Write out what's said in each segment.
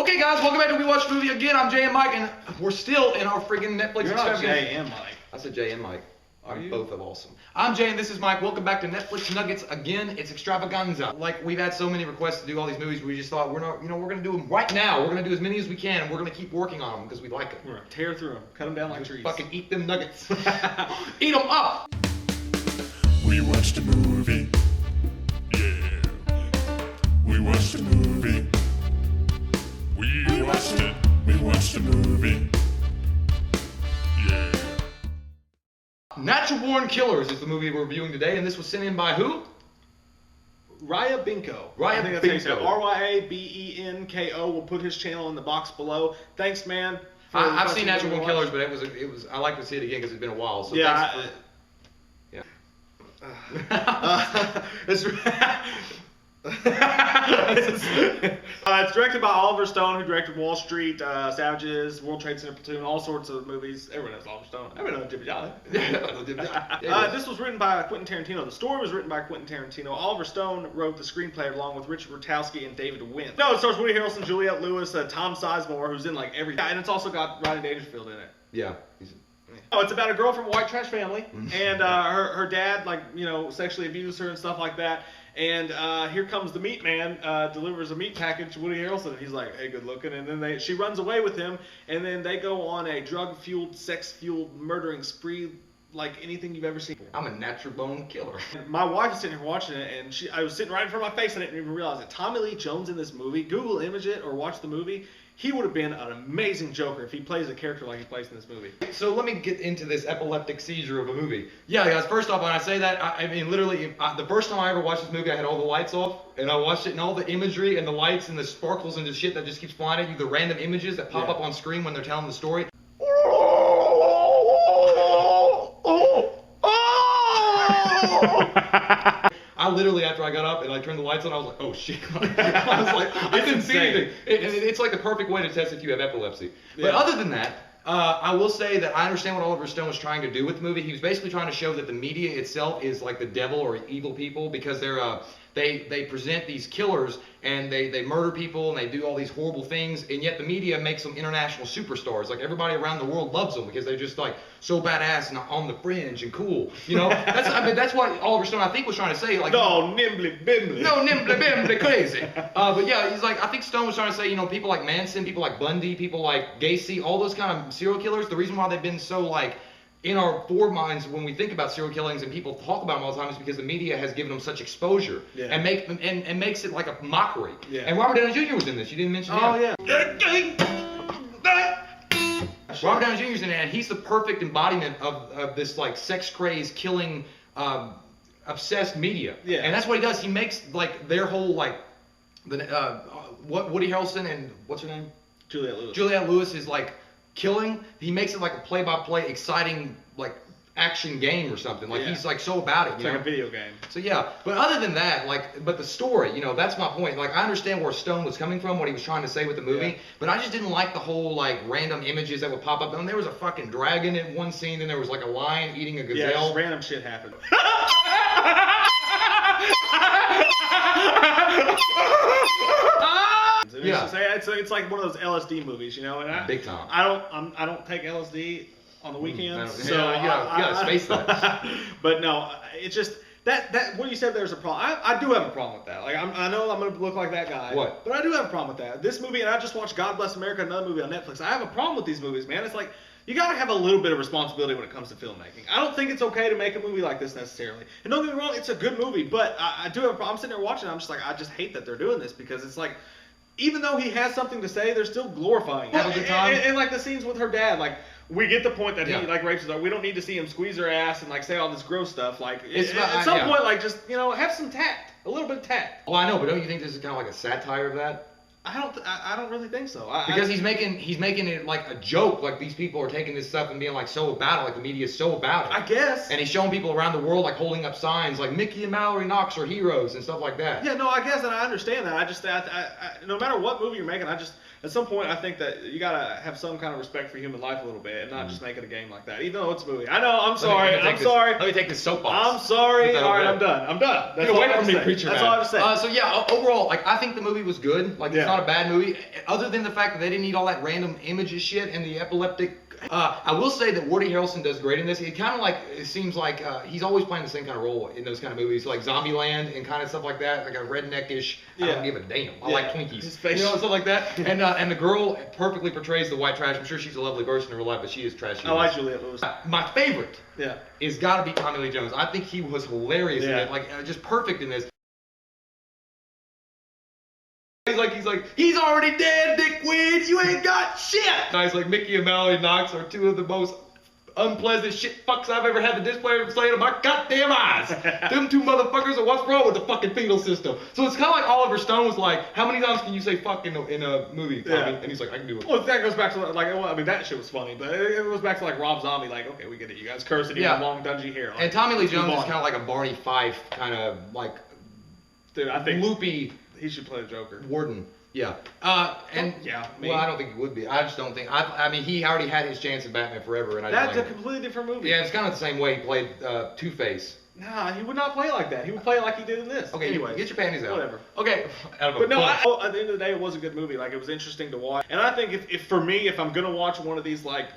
Okay, guys, welcome back to We Watch Movie again. I'm Jay and Mike, and we're still in our friggin' Netflix You're not Jay and Mike. I said Jay and Mike. I'm both of awesome. I'm Jay and this is Mike. Welcome back to Netflix Nuggets again. It's extravaganza. Like, we've had so many requests to do all these movies, we just thought we're gonna do them right now. We're gonna do as many as we can, and we're gonna keep working on them because we like them. We're gonna tear through them, cut them down like trees. Fucking eat them nuggets. Eat them up. We watched a movie. Yeah. We watched a movie. We watched it. We watched a movie. Yeah. Natural Born Killers is the movie we're reviewing today, and this was sent in by who? Raya Binko. Raya I think that's how you say it. Binko. RYABENKO. We'll put his channel in the box below. Thanks, man. I've seen Natural Born Killers, but it was. I like to see it again because it's been a while. So yeah. It's directed by Oliver Stone, who directed Wall Street, Savages, World Trade Center, Platoon, all sorts of movies. Everyone knows Oliver Stone. Everyone knows Jimmy Jolly. This was written by Quentin Tarantino. The story was written by Quentin Tarantino. Oliver Stone wrote the screenplay along with Richard Rutowski and David Wynn. No, it stars Woody Harrelson, Juliette Lewis, Tom Sizemore, who's in like everything. And it's also got Rodney Dangerfield in it. Yeah. Oh, it's about a girl from a white trash family, and her dad, like, sexually abused her and stuff like that. And here comes the meat man, delivers a meat package to Woody Harrelson, and he's like, hey, good looking. And then she runs away with him, and then they go on a drug-fueled, sex-fueled murdering spree like anything you've ever seen. I'm a natural born killer. My wife is sitting here watching it, and I was sitting right in front of my face, and I didn't even realize it. Tommy Lee Jones in this movie, Google image it or watch the movie. He would have been an amazing Joker if he plays a character like he plays in this movie. So let me get into this epileptic seizure of a movie. Yeah, guys, first off, when I say that, I mean, literally, the first time I ever watched this movie, I had all the lights off, and I watched it, and all the imagery and the lights and the sparkles and the shit that just keeps flying at you, the random images that pop up on screen when they're telling the story. I literally, after I got up and I turned the lights on, I was like, oh shit. I was like, I didn't see anything. It's like the perfect way to test if you have epilepsy. Yeah. But other than that, I will say that I understand what Oliver Stone was trying to do with the movie. He was basically trying to show that the media itself is like the devil or evil people because they present these killers and they murder people and they do all these horrible things, and yet the media makes them international superstars. Like, everybody around the world loves them because they're just like so badass and on the fringe and cool. That's what Oliver Stone, I think, was trying to say. Like, no nimbly bimbly. No nimbly bimbly crazy. But yeah, he's like, I think Stone was trying to say, people like Manson, people like Bundy, people like Gacy, all those kind of serial killers. The reason why they've been so like in our forward minds when we think about serial killings and people talk about them all the time is because the media has given them such exposure and makes it like a mockery. Yeah. And Robert Downey Jr. was in this. You didn't mention him. Oh yeah. Robert Downey Jr. is in it, and he's the perfect embodiment of this like sex crazed, killing, obsessed media. Yeah. And that's what he does. He makes like their whole like Woody Harrelson and what's her name? Juliette Lewis. Juliette Lewis is like killing. He makes it like a play-by-play, exciting like action game or something. Like he's like so about it. It's like a video game. So yeah, but other than that, but the story, that's my point. Like, I understand where Stone was coming from, what he was trying to say with the movie, but I just didn't like the whole like random images that would pop up. And there was a fucking dragon in one scene, and there was like a lion eating a gazelle. Yeah, just random shit happened. Yeah. It's like one of those LSD movies, and big time. I don't take LSD on the weekends, so you gotta space that. But no, it's just that what you said. There's a problem. I do have a problem with that. Like, I know I'm gonna look like that guy. What? But I do have a problem with that. This movie, and I just watched God Bless America, another movie on Netflix. I have a problem with these movies, man. It's like, you gotta have a little bit of responsibility when it comes to filmmaking. I don't think it's okay to make a movie like this necessarily. And don't get me wrong, it's a good movie, but I do have a problem. I'm sitting there watching it, I'm just like, I just hate that they're doing this, because it's like, even though he has something to say, they're still glorifying it. Have a good time. And like the scenes with her dad, like, we get the point that he like rapes her. We don't need to see him squeeze her ass and like say all this gross stuff. Like, at some point, like, just have some tact, a little bit of tact. Well, I know, but don't you think this is kind of like a satire of that? I don't really think so. Because he's making it like a joke. Like, these people are taking this stuff and being like so about it. Like, the media is so about it. I guess. And he's showing people around the world like holding up signs like Mickey and Mallory Knox are heroes and stuff like that. Yeah, no, I guess, and I understand that. I just, no matter what movie you're making, at some point, I think that you gotta have some kind of respect for human life a little bit, and not just make it a game like that. Even though it's a movie. I know. I'm sorry. Let me take this soapbox. I'm sorry. All right, I'm done. Get away from me, preacher man. That's all I have to say. So yeah, overall, like, I think the movie was good. Like, it's not a bad movie, other than the fact that they didn't need all that random images shit and the epileptic. I will say that Woody Harrelson does great in this. It seems like he's always playing the same kind of role in those kind of movies, like Zombieland and kind of stuff like that, like a redneckish. I don't give a damn. I like Twinkies, his face. stuff like that. And the girl perfectly portrays the white trash. I'm sure she's a lovely person in real life, but she is trashy. I like Juliette Lewis. My favorite, is gotta be Tommy Lee Jones. I think he was hilarious in it, like just perfect in this. He's already dead, dickweed. You ain't got shit. Guys like Mickey and Mallory Knox are two of the most unpleasant shit fucks I've ever had the display to say to my goddamn eyes. Them two motherfuckers are what's wrong with the fucking penal system. So it's kind of like Oliver Stone was like, how many times can you say fuck in a movie, Tommy? And he's like, I can do it. Well, that goes back to that shit was funny, but it goes back to like Rob Zombie, like, okay, we get it. You guys cursing, you have long dungy hair. Like, and Tommy Lee Jones is kind of like a Barney Fife kind of like, dude, I think loopy. He should play the Joker. Warden. Yeah. Well, I don't think he would be. I just don't think. I mean, he already had his chance at Batman Forever, and that's a completely different movie. Yeah, it's kind of the same way he played Two-Face. Nah, he would not play like that. He would play like he did in this. Okay, anyway, get your panties out. Whatever. Okay. But no, at the end of the day, it was a good movie. Like, it was interesting to watch. And I think if for me, if I'm gonna watch one of these like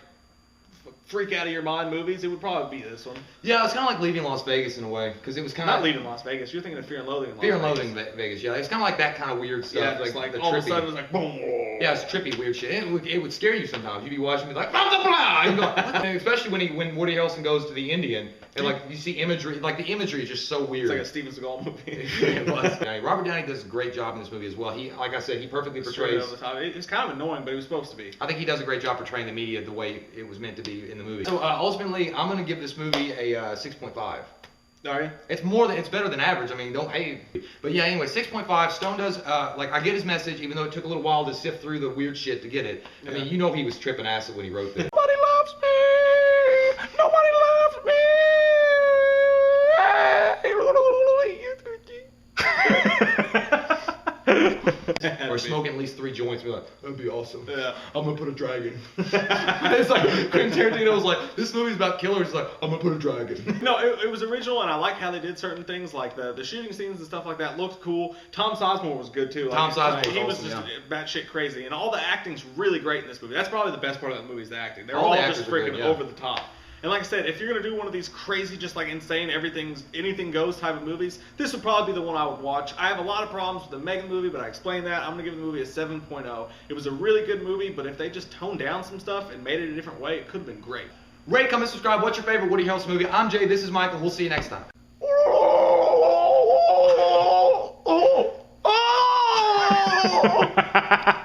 freak out of your mind movies, it would probably be this one. Yeah, it's kind of like Leaving Las Vegas in a way, because it was kind of not Leaving Las Vegas. You're thinking of Fear and Loathing in Las Vegas. Fear Vegas. and Loathing Vegas. Yeah, it's kind of like that kind of weird stuff. Yeah, just like the all trippy. of a sudden it was like boom. Yeah, it's trippy, weird shit. It would scare you sometimes. You'd be watching, be like, blah blah blah. You'd be like, what? Especially when Woody Harrelson goes to the Indian, and like you see imagery, like the imagery is just so weird. It's like a Steven Seagal movie. It was. Yeah, Robert Downey does a great job in this movie as well. He, like I said, he perfectly portrays. Over the top. It's kind of annoying, but it was supposed to be. I think he does a great job portraying the media the way it was meant to be in the movie. So ultimately, I'm gonna give this movie a 6.5. Sorry? It's better than average. I mean, don't hate. But yeah, anyway, 6.5. Stone does, I get his message, even though it took a little while to sift through the weird shit to get it. I mean, you know he was tripping acid when he wrote this. Nobody loves me! Nobody loves me! Or smoking at least 3 joints and be like, that'd be awesome. Yeah. I'm gonna put a dragon. It's like, Quentin Tarantino was like, this movie's about killers. He's like, I'm gonna put a dragon. No, it was original, and I like how they did certain things, like the shooting scenes and stuff like that looked cool. Tom Sizemore was good too. Tom Sizemore He was awesome, just batshit crazy, and all the acting's really great in this movie. That's probably the best part of that movie is the acting. They're all just freaking over the top. And like I said, if you're gonna do one of these crazy, just like insane, anything goes type of movies, this would probably be the one I would watch. I have a lot of problems with the Megan movie, but I explained that. I'm gonna give the movie a 7.0. It was a really good movie, but if they just toned down some stuff and made it a different way, it could have been great. Rate, comment, subscribe. What's your favorite Woody Harrelson movie? I'm Jay. This is Michael. We'll see you next time.